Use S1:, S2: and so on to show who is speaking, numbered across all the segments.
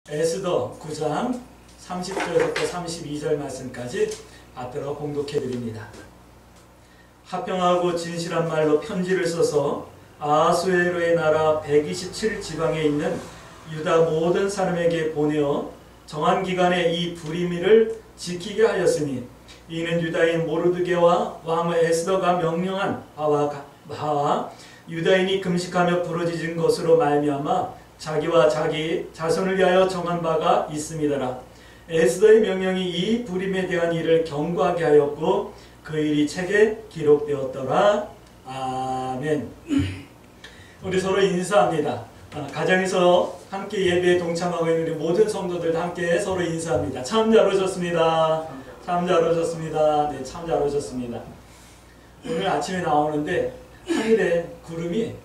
S1: 에스더 9장 30절부터 32절 말씀까지 받들어 공독해 드립니다. 합평하고 진실한 말로 편지를 써서 아하수에로의 나라 127지방에 있는 유다 모든 사람에게 보내어 정한 기간에 이 불임을 지키게 하였으니 이는 유다인 모르드게와 왕 에스더가 명령한 바와 유다인이 금식하며 부르짖은 것으로 말미암아 자기와 자기 자손을 위하여 정한 바가 있음이더라. 에스더의 명령이 이 불임에 대한 일을 경고하게 하였고 그 일이 책에 기록되었더라. 아멘. 우리 서로 인사합니다. 가정에서 함께 예배에 동참하고 있는 우리 모든 성도들 함께 서로 인사합니다. 참 잘 오셨습니다. 참 잘 오셨습니다. 네, 참 잘 오셨습니다. 오늘 아침에 나오는데 하늘에 구름이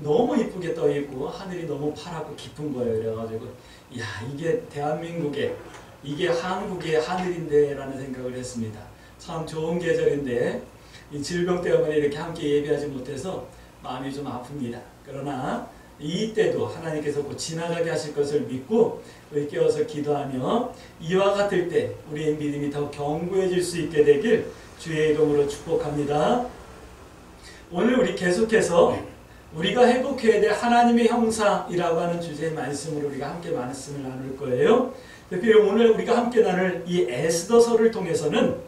S1: 너무 이쁘게 떠 있고 하늘이 너무 파랗고 깊은 거예요. 그래가지고 야, 이게 대한민국의, 이게 한국의 하늘인데 라는 생각을 했습니다. 참 좋은 계절인데 이 질병 때문에 이렇게 함께 예배하지 못해서 마음이 좀 아픕니다. 그러나 이때도 하나님께서 곧 지나가게 하실 것을 믿고 의깨어서 기도하며 이와 같을 때 우리의 믿음이 더 견고해질 수 있게 되길 주의 이름으로 축복합니다. 오늘 우리 계속해서 우리가 회복해야 될 하나님의 형상이라고 하는 주제의 말씀으로 우리가 함께 말씀을 나눌 거예요. 특별히 오늘 우리가 함께 나눌 이 에스더서를 통해서는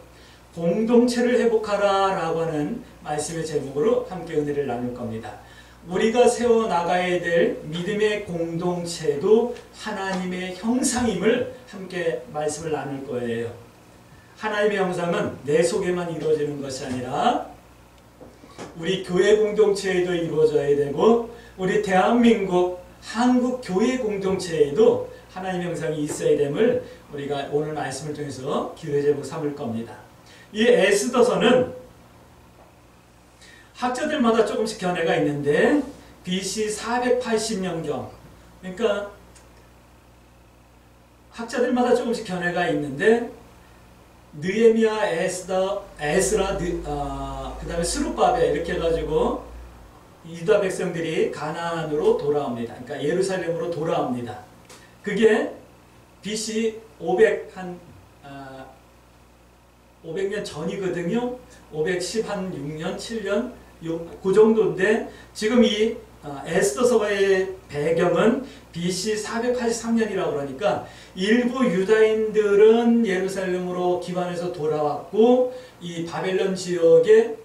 S1: 공동체를 회복하라 라고 하는 말씀의 제목으로 함께 은혜를 나눌 겁니다. 우리가 세워나가야 될 믿음의 공동체도 하나님의 형상임을 함께 말씀을 나눌 거예요. 하나님의 형상은 내 속에만 이루어지는 것이 아니라 우리 교회 공동체에도 이루어져야 되고 우리 대한민국 한국 교회 공동체에도 하나님의 형상이 있어야 됨을 우리가 오늘 말씀을 통해서 기도의 제목 삼을 겁니다. 이 에스더서는 학자들마다 조금씩 견해가 있는데 BC 480년경, 그러니까 학자들마다 조금씩 견해가 있는데 느헤미야, 에스라, 그 다음에 스룹바벨 이렇게 해가지고 유다 백성들이 가나안으로 돌아옵니다. 그러니까 예루살렘으로 돌아옵니다. 그게 BC 500년 전이거든요. 516년, 7년 그 정도인데 지금 이 에스더서의 배경은 BC 483년이라고 그러니까 일부 유다인들은 예루살렘으로 기환해서 돌아왔고 이 바벨론 지역에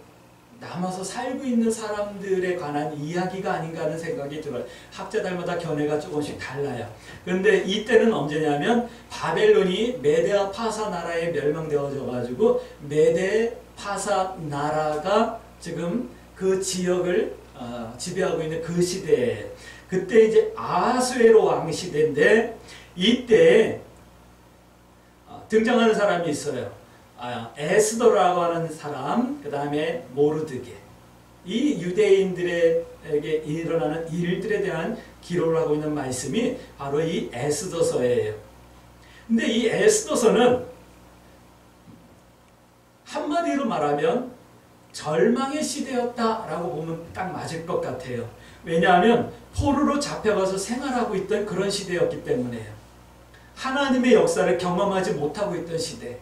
S1: 남아서 살고 있는 사람들에 관한 이야기가 아닌가 하는 생각이 들어요. 학자들마다 견해가 조금씩 달라요. 그런데 이때는 언제냐면 바벨론이 메데 파사 나라에 멸망되어져 가지고 메데 파사 나라가 지금 그 지역을 지배하고 있는 그 시대에 그때 이제 아하수에로 왕 시대인데 이때 등장하는 사람이 있어요. 에스더라고 하는 사람, 그 다음에 모르드게. 이 유대인들에게 일어나는 일들에 대한 기록을 하고 있는 말씀이 바로 이 에스더서예요. 근데 이 에스더서는 한마디로 말하면 절망의 시대였다라고 보면 딱 맞을 것 같아요. 왜냐하면 포로로 잡혀가서 생활하고 있던 그런 시대였기 때문에요. 하나님의 역사를 경험하지 못하고 있던 시대.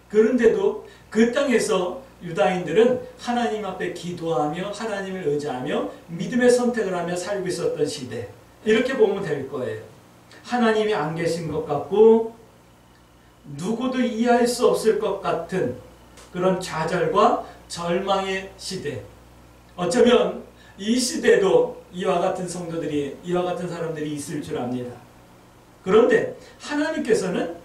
S1: 그런데도 그 땅에서 유다인들은 하나님 앞에 기도하며 하나님을 의지하며 믿음의 선택을 하며 살고 있었던 시대. 이렇게 보면 될 거예요. 하나님이 안 계신 것 같고 누구도 이해할 수 없을 것 같은 그런 좌절과 절망의 시대. 어쩌면 이 시대도 이와 같은 성도들이, 이와 같은 사람들이 있을 줄 압니다. 그런데 하나님께서는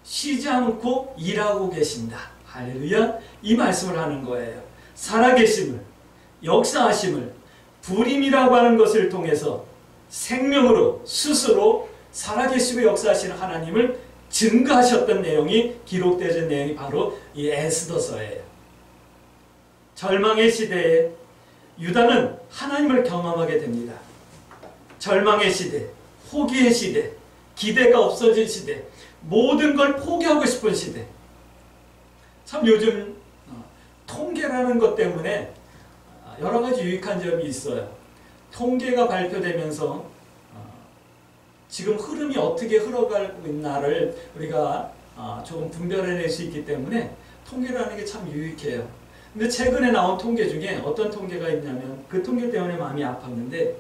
S1: 쉬지 않고 일하고 계신다. 할렐루야. 이 말씀을 하는 거예요. 살아계심을, 역사하심을, 불임이라고 하는 것을 통해서 생명으로 스스로 살아계시고 역사하시는 하나님을 증거하셨던 내용이 기록되어진 내용이 바로 이 에스더서예요. 절망의 시대에 유다는 하나님을 경험하게 됩니다. 절망의 시대, 포기의 시대, 기대가 없어진 시대, 모든 걸 포기하고 싶은 시대. 참 요즘 통계라는 것 때문에 여러 가지 유익한 점이 있어요. 통계가 발표되면서 지금 흐름이 어떻게 흘러가고 있나를 우리가 조금 분별해낼 수 있기 때문에 통계라는 게 참 유익해요. 근데 최근에 나온 통계 중에 어떤 통계가 있냐면 그 통계 때문에 마음이 아팠는데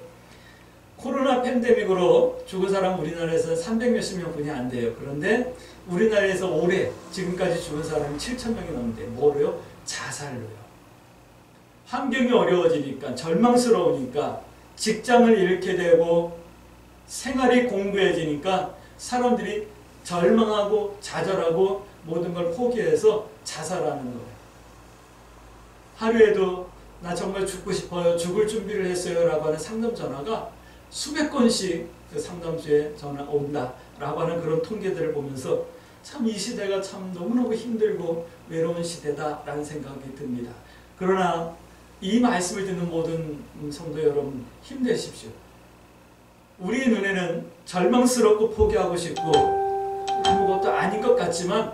S1: 코로나 팬데믹으로 죽은 사람 우리나라에서 300 몇십 명뿐이 안 돼요. 그런데 우리나라에서 올해 지금까지 죽은 사람이 7,000명이 넘는데 뭐로요? 자살로요. 환경이 어려워지니까 절망스러우니까 직장을 잃게 되고 생활이 공고해지니까 사람들이 절망하고 좌절하고 모든 걸 포기해서 자살하는 거예요. 하루에도 나 정말 죽고 싶어요. 죽을 준비를 했어요. 라고 하는 상담 전화가 수백 건씩 그 상담소에 전화 온다. 라고 하는 그런 통계들을 보면서 참 이 시대가 참 너무너무 힘들고 외로운 시대다. 라는 생각이 듭니다. 그러나 이 말씀을 듣는 모든 성도 여러분 힘내십시오. 우리의 눈에는 절망스럽고 포기하고 싶고 아무것도 아닌 것 같지만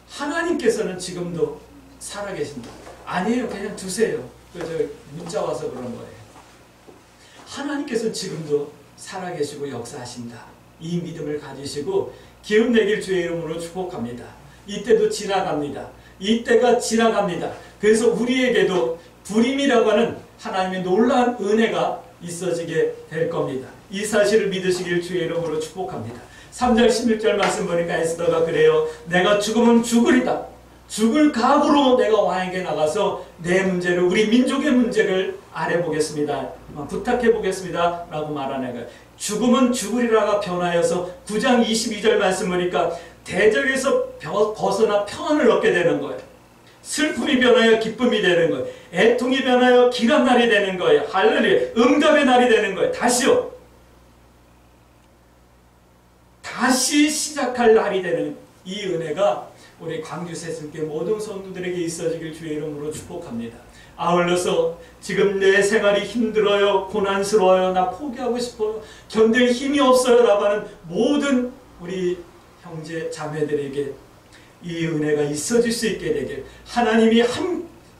S1: 하나님께서는 지금도 살아계신다. 아니에요. 그냥 두세요. 그 문자 와서 그런 거예요. 하나님께서는 지금도 살아계시고 역사하신다. 이 믿음을 가지시고 기운 내길 주의 이름으로 축복합니다. 이때도 지나갑니다. 이때가 지나갑니다. 그래서 우리에게도 불임이라고 하는 하나님의 놀라운 은혜가 있어지게 될 겁니다. 이 사실을 믿으시길 주의 이름으로 축복합니다. 3장 16절 말씀 보니까 에스더가 그래요. 내가 죽으면 죽으리다. 죽을 각오로 내가 왕에게 나가서 내 문제를, 우리 민족의 문제를 알아보겠습니다. 부탁해보겠습니다. 라고 말하는 거예요. 죽으면 죽으리라가 변하여서 9장 22절 말씀 보니까 대적에서 벗어나 평안을 얻게 되는 거예요. 슬픔이 변하여 기쁨이 되는 거예요. 애통이 변하여 기란 날이 되는 거예요. 할렐루야. 응답의 날이 되는 거예요. 다시요. 다시 시작할 날이 되는 이 은혜가 우리 광주 새순교회 모든 성도들에게 있어지길 주의 이름으로 축복합니다. 아울러서 지금 내 생활이 힘들어요. 고난스러워요. 나 포기하고 싶어요. 견딜 힘이 없어요. 라고 하는 모든 우리 형제 자매들에게 이 은혜가 있어질 수 있게 되길 하나님이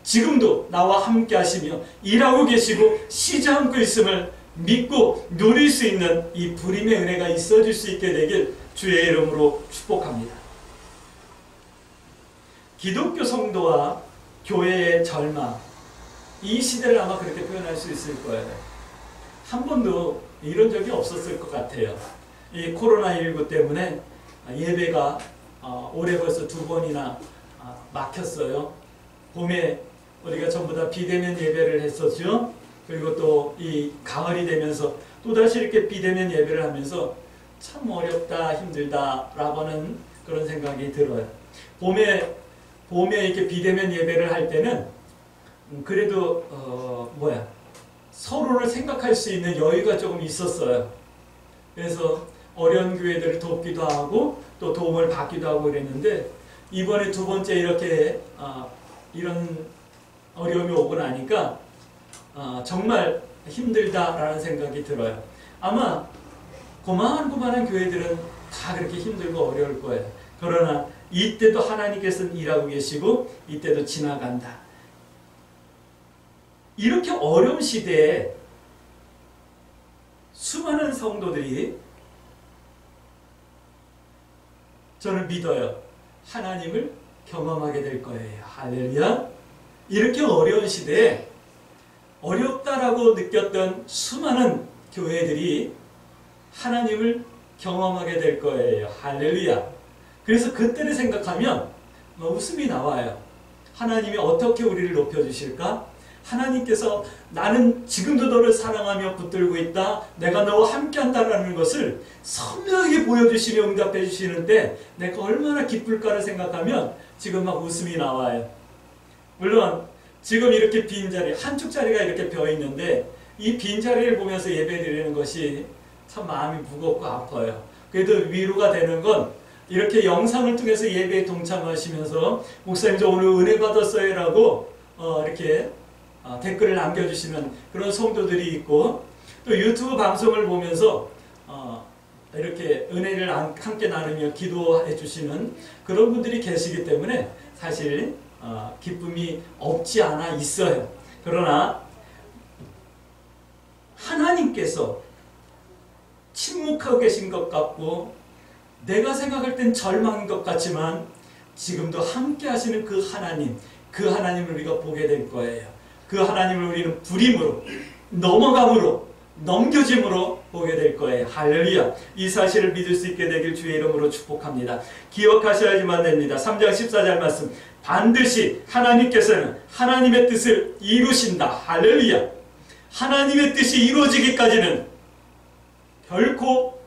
S1: 지금도 나와 함께 하시며 일하고 계시고 쉬지 않고 있음을 믿고 누릴 수 있는 이 불임의 은혜가 있어질 수 있게 되길 주의 이름으로 축복합니다. 기독교 성도와 교회의 절망, 이 시대를 아마 그렇게 표현할 수 있을 거예요. 한 번도 이런 적이 없었을 것 같아요. 이 코로나19 때문에 예배가 올해 벌써 2번이나 막혔어요. 봄에 우리가 전부 다 비대면 예배를 했었죠. 그리고 또 이 가을이 되면서 또다시 이렇게 비대면 예배를 하면서 참 어렵다, 힘들다 라고 하는 그런 생각이 들어요. 봄에 이렇게 비대면 예배를 할 때는 그래도 서로를 생각할 수 있는 여유가 조금 있었어요. 그래서 어려운 교회들을 돕기도 하고 또 도움을 받기도 하고 그랬는데 이번에 2번째 이렇게 이런 어려움이 오고 나니까 정말 힘들다라는 생각이 들어요. 아마 고만고만한 교회들은 다 그렇게 힘들고 어려울 거예요. 그러나 이때도 하나님께서는 일하고 계시고 이때도 지나간다. 이렇게 어려운 시대에 수많은 성도들이 저는 믿어요. 하나님을 경험하게 될 거예요. 할렐루야. 이렇게 어려운 시대에 어렵다라고 느꼈던 수많은 교회들이 하나님을 경험하게 될 거예요. 할렐루야. 그래서 그때를 생각하면 웃음이 나와요. 하나님이 어떻게 우리를 높여주실까? 하나님께서 나는 지금도 너를 사랑하며 붙들고 있다. 내가 너와 함께한다라는 것을 선명하게 보여주시며 응답해 주시는데 내가 얼마나 기쁠까를 생각하면 지금 막 웃음이 나와요. 물론 지금 이렇게 빈자리, 한쪽 자리가 이렇게 비어 있는데 이 빈자리를 보면서 예배드리는 것이 참 마음이 무겁고 아파요. 그래도 위로가 되는 건 이렇게 영상을 통해서 예배에 동참하시면서 목사님 저 오늘 은혜 받았어요 라고 이렇게 댓글을 남겨주시는 그런 성도들이 있고 또 유튜브 방송을 보면서 이렇게 은혜를 함께 나누며 기도해 주시는 그런 분들이 계시기 때문에 사실 기쁨이 없지 않아 있어요. 그러나 하나님께서 침묵하고 계신 것 같고 내가 생각할 땐 절망인 것 같지만 지금도 함께 하시는 그 하나님을 우리가 보게 될 거예요. 그 하나님을 우리는 부림으로, 넘어감으로, 넘겨짐으로 보게 될 거예요. 할렐루야. 이 사실을 믿을 수 있게 되길 주의 이름으로 축복합니다. 기억하셔야지만 됩니다. 3장 14절 말씀, 반드시 하나님께서는 하나님의 뜻을 이루신다. 할렐루야. 하나님의 뜻이 이루어지기까지는 결코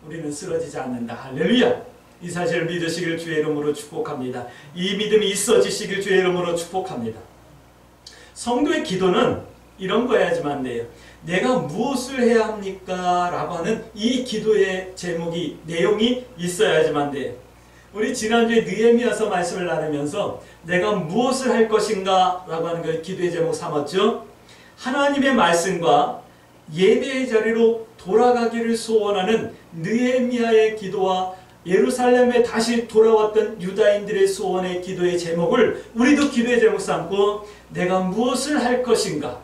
S1: 우리는 쓰러지지 않는다. 할렐루야. 이 사실을 믿으시길 주의 이름으로 축복합니다. 이 믿음이 있어지시길 주의 이름으로 축복합니다. 성도의 기도는 이런 거야지만 돼요. 내가 무엇을 해야 합니까? 라고 하는 이 기도의 제목이, 내용이 있어야지만 돼요. 우리 지난주에 느헤미야서 말씀을 나누면서 내가 무엇을 할 것인가? 라고 하는 그 기도의 제목 삼았죠. 하나님의 말씀과 예배의 자리로 돌아가기를 소원하는 느헤미야의 기도와 예루살렘에 다시 돌아왔던 유다인들의 소원의 기도의 제목을 우리도 기도의 제목 삼고 내가 무엇을 할 것인가?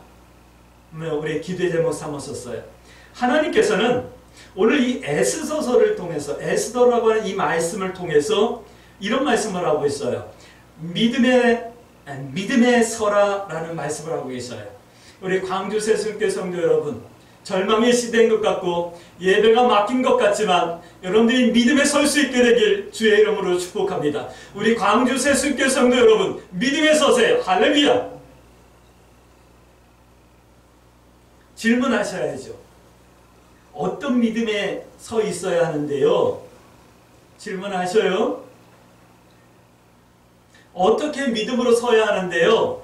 S1: 우리 기도의 제목 삼았었어요. 하나님께서는 오늘 이 에스더서를 통해서, 에스더라고 하는 이 말씀을 통해서 이런 말씀을 하고 있어요. 믿음의 서라라는 말씀을 하고 있어요. 우리 광주 세순교회 성도 여러분, 절망의 시대인 것 같고 예배가 막힌 것 같지만 여러분들이 믿음에 설 수 있게 되길 주의 이름으로 축복합니다. 우리 광주 세순교회 성도 여러분, 믿음에 서세요. 할렐루야. 질문하셔야죠. 어떤 믿음에 서 있어야 하는데요? 질문하셔요. 어떻게 믿음으로 서야 하는데요?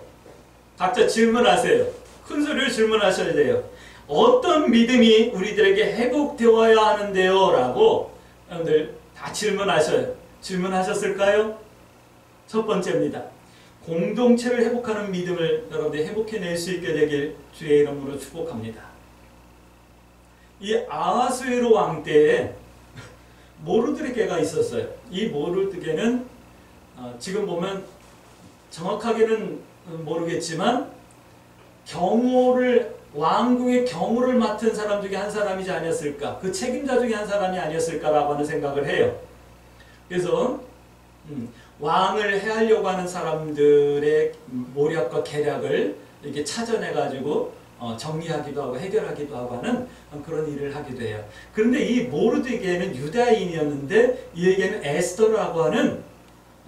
S1: 각자 질문하세요. 큰 소리로 질문하셔야 돼요. 어떤 믿음이 우리들에게 회복되어야 하는데요? 라고 여러분들 다 질문하셔요. 질문하셨을까요? 첫 번째입니다. 공동체를 회복하는 믿음을 여러분들이 회복해낼 수 있게 되길 주의 이름으로 축복합니다. 이 아하수에로 왕 때에 모르드게가 있었어요. 이 모르드게는 지금 보면 정확하게는 모르겠지만 왕궁의 경호를 맡은 사람 중에 한 사람이지 아니었을까, 그 책임자 중에 한 사람이 아니었을까라고 하는 생각을 해요. 그래서 왕을 해하려고 하는 사람들의 모략과 계략을 이렇게 찾아내가지고 정리하기도 하고 해결하기도 하고 하는 그런 일을 하게 돼요. 그런데 이 모르드게는 유다인이었는데 이에게는 에스더라고 하는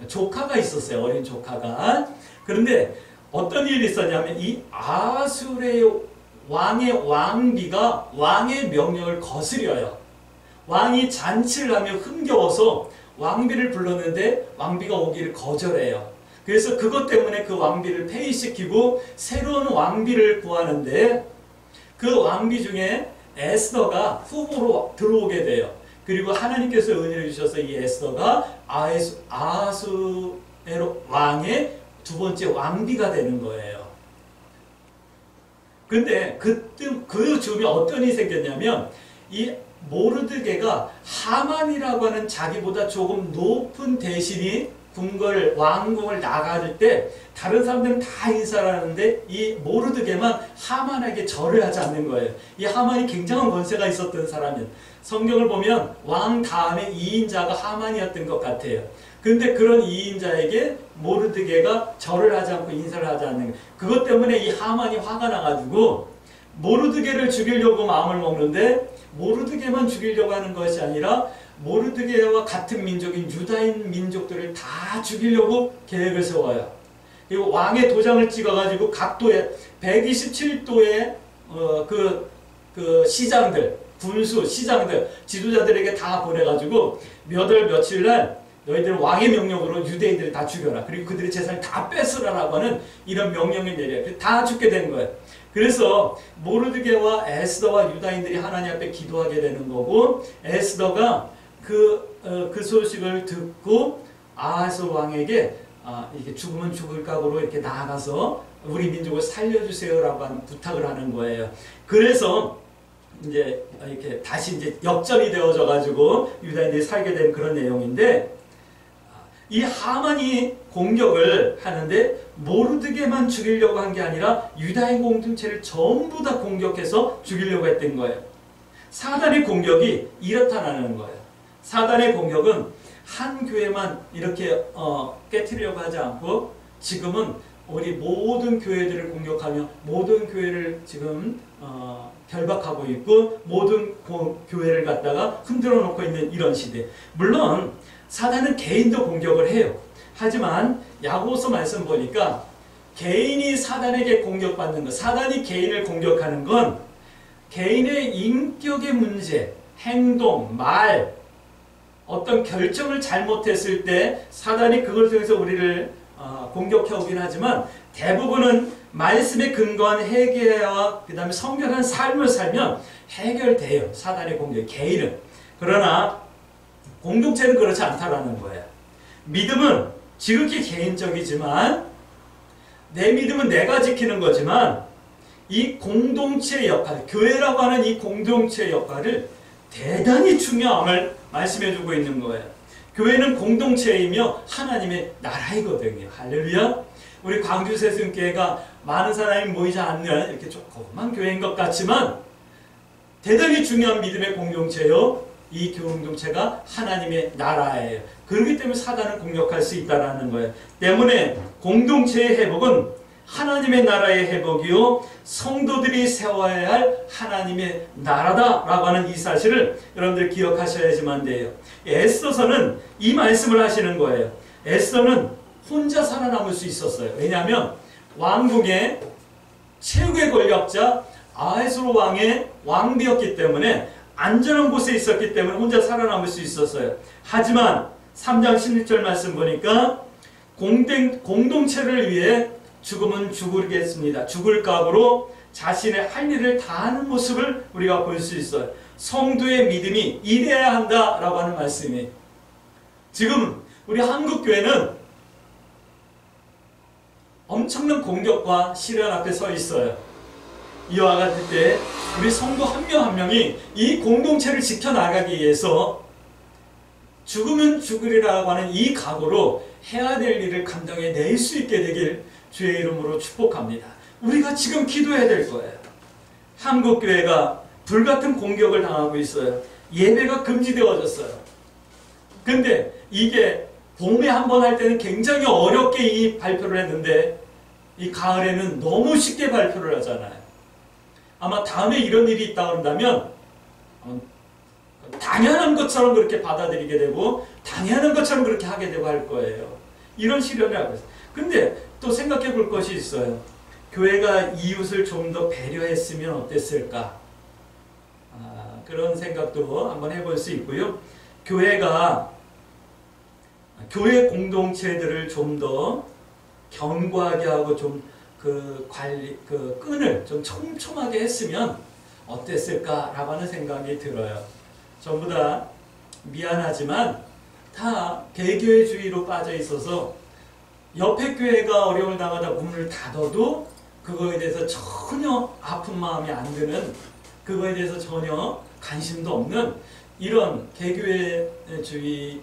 S1: 조카가 있었어요. 어린 조카가. 그런데 어떤 일이 있었냐면 이 아수르의 왕의 왕비가 왕의 명령을 거스려요. 왕이 잔치를 하며 흥겨워서 왕비를 불렀는데 왕비가 오기를 거절해요. 그래서 그것 때문에 그 왕비를 폐위시키고 새로운 왕비를 구하는데 그 왕비 중에 에스더가 후보로 들어오게 돼요. 그리고 하나님께서 은혜를 주셔서 이 에스더가 아하수에로 왕의 두 번째 왕비가 되는 거예요. 근데 그 즈음에 어떤 일이 생겼냐면 이 모르드게가 하만이라고 하는 자기보다 조금 높은 대신이 왕궁을 나갈 때 다른 사람들은 다 인사를 하는데 이 모르드게만 하만에게 절을 하지 않는 거예요. 이 하만이 굉장한 권세가 있었던 사람이에요. 성경을 보면 왕 다음에 2인자가 하만이었던 것 같아요. 근데 그런 2인자에게 모르드게가 절을 하지 않고 인사를 하지 않는 거예요. 그것 때문에 이 하만이 화가 나가지고 모르드게를 죽이려고 마음을 먹는데 모르드게만 죽이려고 하는 것이 아니라 모르드게와 같은 민족인 유다인 민족들을 다 죽이려고 계획을 세워요. 그리고 왕의 도장을 찍어가지고 각도에 127도의 그 시장들, 군수, 시장들, 지도자들에게 다 보내가지고 몇 월 며칠 날 너희들은 왕의 명령으로 유대인들을 다 죽여라. 그리고 그들의 재산을 다 뺏으라라고 하는 이런 명령을 내려요. 다 죽게 된 거예요. 그래서 모르드게와 에스더와 유다인들이 하나님 앞에 기도하게 되는 거고 에스더가 그 소식을 듣고 아하스 왕에게 이렇게 죽으면 죽을 각오로 이렇게 나아가서 우리 민족을 살려주세요라고 하는 부탁을 하는 거예요. 그래서 이제 이렇게 다시 이제 역전이 되어져 가지고 유다인들이 살게 된 그런 내용인데 이 하만이 공격을 하는데 모르드게만 죽이려고 한 게 아니라 유다인 공동체를 전부 다 공격해서 죽이려고 했던 거예요. 사단의 공격이 이렇다는 거예요. 사단의 공격은 한 교회만 이렇게 깨트리려고 하지 않고 지금은 우리 모든 교회들을 공격하며 모든 교회를 지금 결박하고 있고 모든 교회를 갖다가 흔들어 놓고 있는 이런 시대. 물론 사단은 개인도 공격을 해요. 하지만 야고보서 말씀 보니까 개인이 사단에게 공격받는 것, 사단이 개인을 공격하는 건 개인의 인격의 문제, 행동, 말, 어떤 결정을 잘못했을 때 사단이 그걸 통해서 우리를 공격해 오긴 하지만 대부분은 말씀에 근거한 회개와 그 다음에 성결한 삶을 살면 해결돼요. 사단의 공격, 개인은. 그러나 공동체는 그렇지 않다라는 거예요. 믿음은 지극히 개인적이지만 내 믿음은 내가 지키는 거지만 이 공동체의 역할, 교회라고 하는 이 공동체의 역할을 대단히 중요함을 말씀해주고 있는 거예요. 교회는 공동체이며 하나님의 나라이거든요. 할렐루야. 우리 광주 세순교회가 많은 사람이 모이지 않는 이렇게 조그만 교회인 것 같지만 대단히 중요한 믿음의 공동체요. 이 공동체가 하나님의 나라예요. 그렇기 때문에 사단을 공격할 수 있다는 거예요. 때문에 공동체의 회복은 하나님의 나라의 회복이요 성도들이 세워야 할 하나님의 나라다라고 하는 이 사실을 여러분들 기억하셔야지만 돼요. 에스더서는 이 말씀을 하시는 거예요. 에스더는 혼자 살아남을 수 있었어요. 왜냐하면 왕궁의 최고의 권력자 아하수로 왕의 왕비였기 때문에 안전한 곳에 있었기 때문에 혼자 살아남을 수 있었어요. 하지만 3장 16절 말씀 보니까 공동체를 위해 죽으면 죽으겠습니다. 죽을 각오로 자신의 할 일을 다하는 모습을 우리가 볼 수 있어요. 성도의 믿음이 이래야 한다라고 하는 말씀이 지금 우리 한국교회는 엄청난 공격과 시련 앞에 서 있어요. 이와 같을 때 우리 성도 한 명 한 명이 이 공동체를 지켜나가기 위해서 죽으면 죽으리라고 하는 이 각오로 해야 될 일을 감당해 낼 수 있게 되길 주의 이름으로 축복합니다. 우리가 지금 기도해야 될 거예요. 한국교회가 불같은 공격을 당하고 있어요. 예배가 금지되어졌어요. 근데 이게 봄에 한번 할 때는 굉장히 어렵게 이 발표를 했는데 이 가을에는 너무 쉽게 발표를 하잖아요. 아마 다음에 이런 일이 있다 그런다면 당연한 것처럼 그렇게 받아들이게 되고 당연한 것처럼 그렇게 하게 되고 할 거예요. 이런 시련을 하고 있어요. 근데 또 생각해 볼 것이 있어요. 교회가 이웃을 좀 더 배려했으면 어땠을까? 그런 생각도 한번 해볼 수 있고요. 교회가 교회 공동체들을 좀 더 견고하게 하고 좀 그 끈을 좀 촘촘하게 했으면 어땠을까라고 하는 생각이 들어요. 전부 다 미안하지만 다 개교회주의로 빠져 있어서 옆에 교회가 어려움을 당하다 문을 닫아도 그거에 대해서 전혀 아픈 마음이 안 드는, 그거에 대해서 전혀 관심도 없는 이런 개교회주의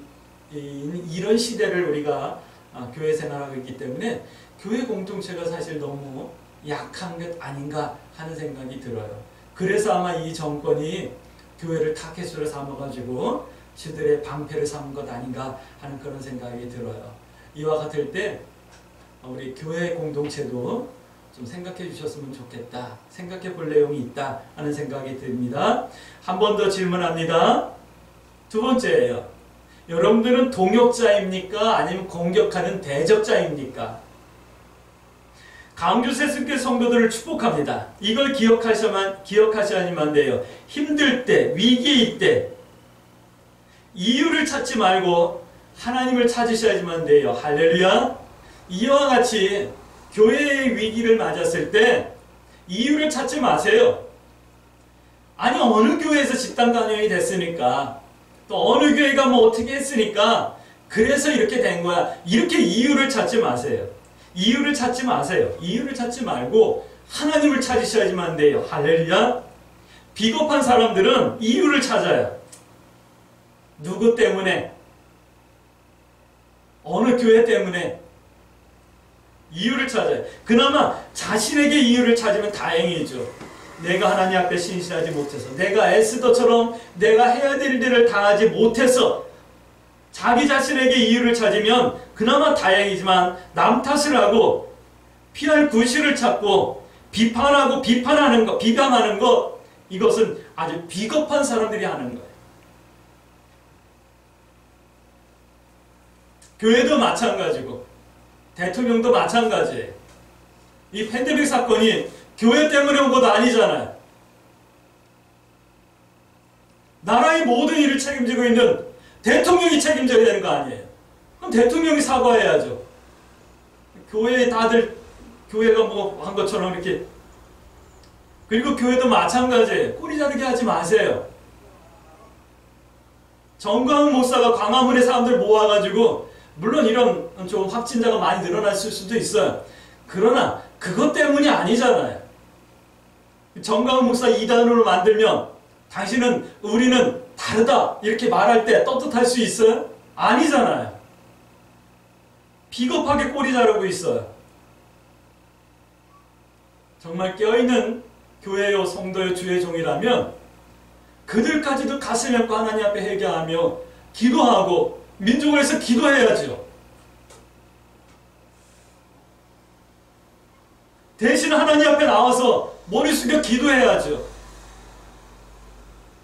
S1: 이런 시대를 우리가 교회 생활하고 있기 때문에 교회 공동체가 사실 너무 약한 것 아닌가 하는 생각이 들어요. 그래서 아마 이 정권이 교회를 타켓으로 삼아가지고 저들의 방패를 삼은 것 아닌가 하는 그런 생각이 들어요. 이와 같을 때 우리 교회 공동체도 좀 생각해 주셨으면 좋겠다, 생각해 볼 내용이 있다 하는 생각이 듭니다. 한 번 더 질문합니다. 두 번째예요. 여러분들은 동역자입니까? 아니면 공격하는 대적자입니까? 강주세순교회 성도들을 축복합니다. 이걸 기억하셔야만 돼요. 힘들 때, 위기일 때 이유를 찾지 말고 하나님을 찾으셔야지만 돼요. 할렐루야. 이와 같이 교회의 위기를 맞았을 때 이유를 찾지 마세요. 아니 어느 교회에서 집단 간염이 됐으니까, 또 어느 교회가 뭐 어떻게 했으니까 그래서 이렇게 된 거야, 이렇게 이유를 찾지 마세요. 이유를 찾지 마세요. 이유를 찾지 말고 하나님을 찾으셔야지만 돼요. 할렐루야. 비겁한 사람들은 이유를 찾아요. 누구 때문에, 어느 교회 때문에 이유를 찾아요. 그나마 자신에게 이유를 찾으면 다행이죠. 내가 하나님 앞에 신실하지 못해서, 내가 에스더처럼 내가 해야 될 일을 다하지 못해서 자기 자신에게 이유를 찾으면 그나마 다행이지만, 남 탓을 하고 피할 구실을 찾고 비판하고 비판하는 것, 비방하는 것, 이것은 아주 비겁한 사람들이 하는 거예요. 교회도 마찬가지고 대통령도 마찬가지예요. 이 팬데믹 사건이 교회 때문에 온 것도 아니잖아요. 나라의 모든 일을 책임지고 있는 대통령이 책임져야 되는 거 아니에요. 그럼 대통령이 사과해야죠. 교회에 다들 교회가 뭐 한 것처럼 이렇게. 그리고 교회도 마찬가지예요. 꼬리 자르게 하지 마세요. 정광훈 목사가 광화문에 사람들 모아가지고, 물론 이런 좀 확진자가 많이 늘어났을 수도 있어요. 그러나 그것 때문이 아니잖아요. 정광훈 목사 이단으로 만들면 당신은, 우리는 다르다 이렇게 말할 때 떳떳할 수 있어요? 아니잖아요. 비겁하게 꼬리 자르고 있어요. 정말 깨어있는 교회요 성도요 주의 종이라면 그들까지도 가슴 앓고 하나님 앞에 회개하며 기도하고 민족을 위해서 기도해야죠. 대신 하나님 앞에 나와서 머리 숙여 기도해야죠.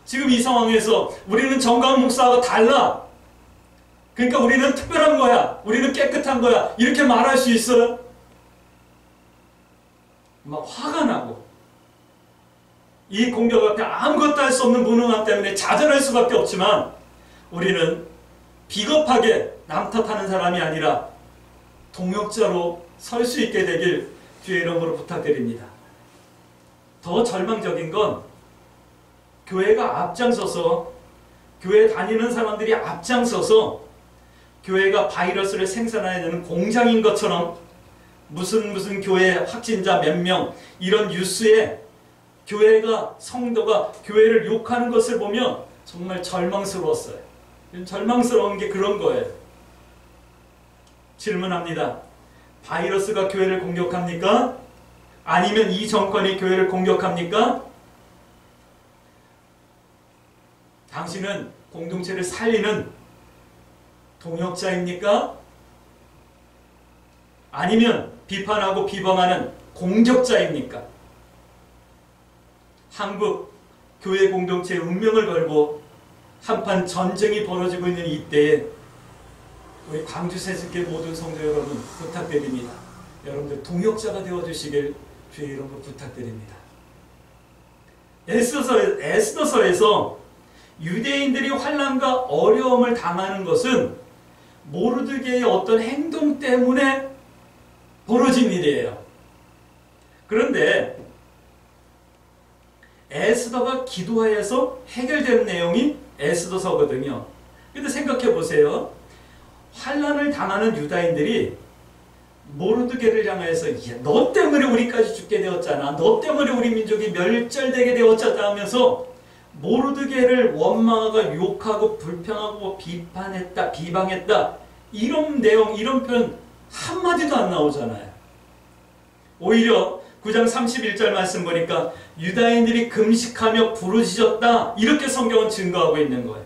S1: 지금 이 상황에서 우리는 정광훈 목사하고 달라, 그러니까 우리는 특별한 거야, 우리는 깨끗한 거야, 이렇게 말할 수 있어요? 막 화가 나고, 이 공격 앞에 아무것도 할 수 없는 무능함 때문에 좌절할 수밖에 없지만, 우리는 비겁하게 남 탓하는 사람이 아니라 동역자로 설 수 있게 되길 주의 이름으로 부탁드립니다. 더 절망적인 건 교회가 앞장서서, 교회 다니는 사람들이 앞장서서 교회가 바이러스를 생산해내는 공장인 것처럼 무슨 교회 확진자 몇 명 이런 뉴스에 교회가, 성도가 교회를 욕하는 것을 보면 정말 절망스러웠어요. 절망스러운 게 그런 거예요. 질문합니다. 바이러스가 교회를 공격합니까? 아니면 이 정권이 교회를 공격합니까? 당신은 공동체를 살리는 동역자입니까? 아니면 비판하고 비방하는 공격자입니까? 한국 교회 공동체의 운명을 걸고 한판 전쟁이 벌어지고 있는 이때에 우리 광주 세습계 모든 성도 여러분 부탁드립니다. 여러분들 동역자가 되어주시길 주의 이름으로 부탁드립니다. 에스더서에서 유대인들이 환난과 어려움을 당하는 것은 모르드게의 어떤 행동 때문에 벌어진 일이에요. 그런데 에스더가 기도하여서 해결된 내용이 에스더서거든요. 근데 생각해 보세요. 환난을 당하는 유다인들이 모르드게를 향해서 너 때문에 우리까지 죽게 되었잖아, 너 때문에 우리 민족이 멸절되게 되었잖아 하면서 모르드게를 원망하고 욕하고 불평하고 비판했다, 비방했다, 이런 내용, 이런 표현 한마디도 안 나오잖아요. 오히려 9장 31절 말씀 보니까 유다인들이 금식하며 부르짖었다, 이렇게 성경은 증거하고 있는 거예요.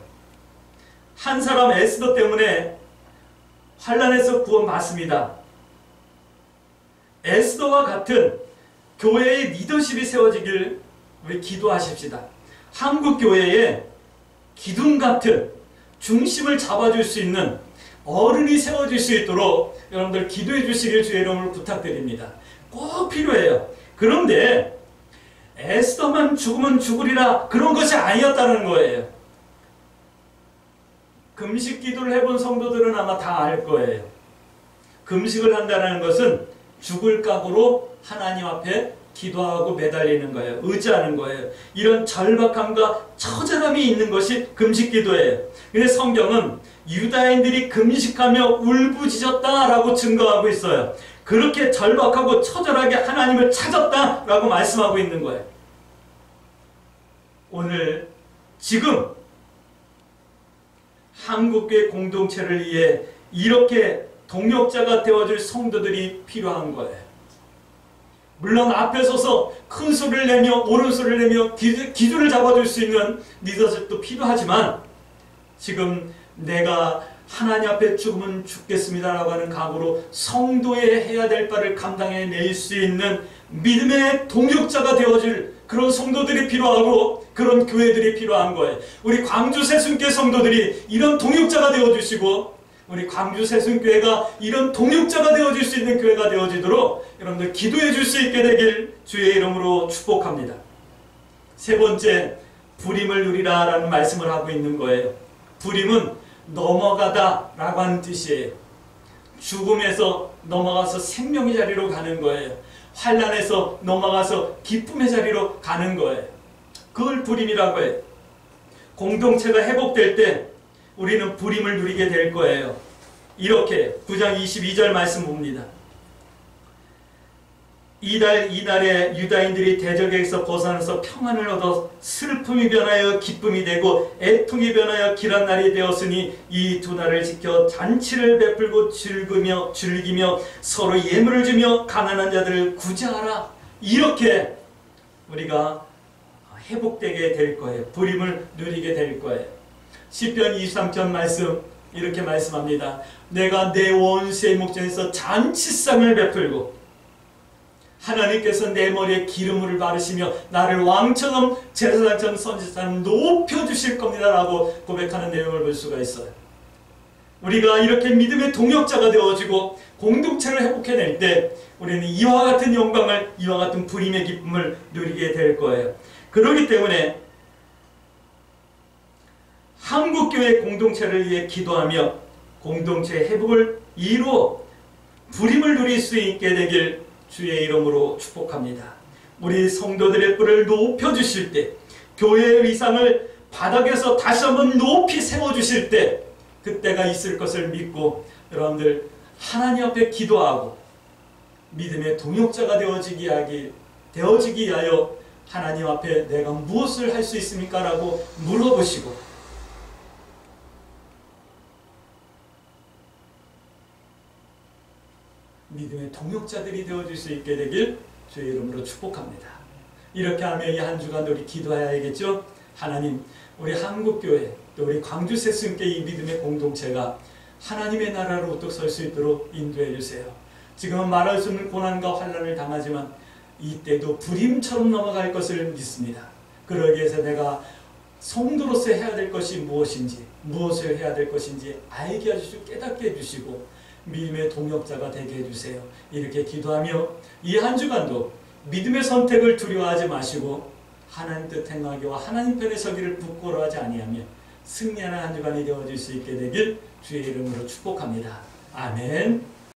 S1: 한 사람 에스더 때문에 환난에서 구원받습니다. 에스더와 같은 교회의 리더십이 세워지길 우리 기도하십시다. 한국 교회에 기둥 같은 중심을 잡아줄 수 있는 어른이 세워질 수 있도록 여러분들 기도해 주시길 주의 이름으로 부탁드립니다. 꼭 필요해요. 그런데 에스더만 죽으면 죽으리라, 그런 것이 아니었다는 거예요. 금식 기도를 해본 성도들은 아마 다 알 거예요. 금식을 한다는 것은 죽을 각오로 하나님 앞에 기도하고 매달리는 거예요. 의지하는 거예요. 이런 절박함과 처절함이 있는 것이 금식 기도예요. 근데 성경은 유다인들이 금식하며 울부짖었다라고 증거하고 있어요. 그렇게 절박하고 처절하게 하나님을 찾았다라고 말씀하고 있는 거예요. 오늘 지금 한국교회 공동체를 위해 이렇게 동역자가 되어줄 성도들이 필요한 거예요. 물론 앞에 서서 큰 소리를 내며 옳은 소리를 내며 기준을 잡아줄 수 있는 리더십도 필요하지만 지금 내가 하나님 앞에 죽으면 죽겠습니다라고 하는 각오로 성도의 해야 될 바를 감당해낼 수 있는 믿음의 동역자가 되어줄 그런 성도들이 필요하고 그런 교회들이 필요한 거예요. 우리 광주 새순교회 성도들이 이런 동역자가 되어주시고 우리 광주 새순교회가 이런 동역자가 되어줄 수 있는 교회가 되어지도록 여러분들 기도해 줄 수 있게 되길 주의 이름으로 축복합니다. 세 번째, 부림을 누리라 라는 말씀을 하고 있는 거예요. 부림은 넘어가다 라고 하는 뜻이에요. 죽음에서 넘어가서 생명의 자리로 가는 거예요. 환난에서 넘어가서 기쁨의 자리로 가는 거예요. 그걸 부림이라고 해요. 공동체가 회복될 때 우리는 부림을 누리게 될 거예요. 이렇게 9장 22절 말씀 봅니다. 이날에 유다인들이 대적에서 벗어나서 평안을 얻어 슬픔이 변하여 기쁨이 되고 애통이 변하여 길한 날이 되었으니 이 두 날을 지켜 잔치를 베풀고 즐기며 서로 예물을 주며 가난한 자들을 구제하라. 이렇게 우리가 회복되게 될 거예요. 부림을 누리게 될 거예요. 시편 23편 말씀 이렇게 말씀합니다. 내가 내 원수의 목전에서 잔치상을 베풀고 하나님께서 내 머리에 기름을 바르시며 나를 왕처럼 제사장처럼 선지자처럼 높여주실 겁니다 라고 고백하는 내용을 볼 수가 있어요. 우리가 이렇게 믿음의 동역자가 되어지고 공동체를 회복해낼 때 우리는 이와 같은 영광을, 이와 같은 부림의 기쁨을 누리게 될 거예요. 그렇기 때문에 한국교회 공동체를 위해 기도하며 공동체 회복을 이루어 부림을 누릴 수 있게 되길 주의 이름으로 축복합니다. 우리 성도들의 뿔을 높여주실 때, 교회의 위상을 바닥에서 다시 한번 높이 세워주실 때 그때가 있을 것을 믿고 여러분들 하나님 앞에 기도하고 믿음의 동역자가 되어지기 위하여 하나님 앞에 내가 무엇을 할 수 있습니까? 라고 물어보시고 믿음의 동역자들이 되어줄 수 있게 되길 주의 이름으로 축복합니다. 이렇게 하며 이 한 주간 우리 기도해야겠죠? 하나님, 우리 한국교회 또 우리 광주 새순교회 이 믿음의 공동체가 하나님의 나라로 우뚝 설 수 있도록 인도해 주세요. 지금은 말할 수 없는 고난과 환난을 당하지만 이때도 불임처럼 넘어갈 것을 믿습니다. 그러기 위해서 내가 성도로서 해야 될 것이 무엇인지, 무엇을 해야 될 것인지 알게 해주시고 깨닫게 해주시고 믿음의 동역자가 되게 해주세요. 이렇게 기도하며 이 한 주간도 믿음의 선택을 두려워하지 마시고 하나님 뜻 행하기와 하나님 편에 서기를 부끄러워하지 아니하며 승리하는 한 주간이 되어질 수 있게 되길 주의 이름으로 축복합니다. 아멘.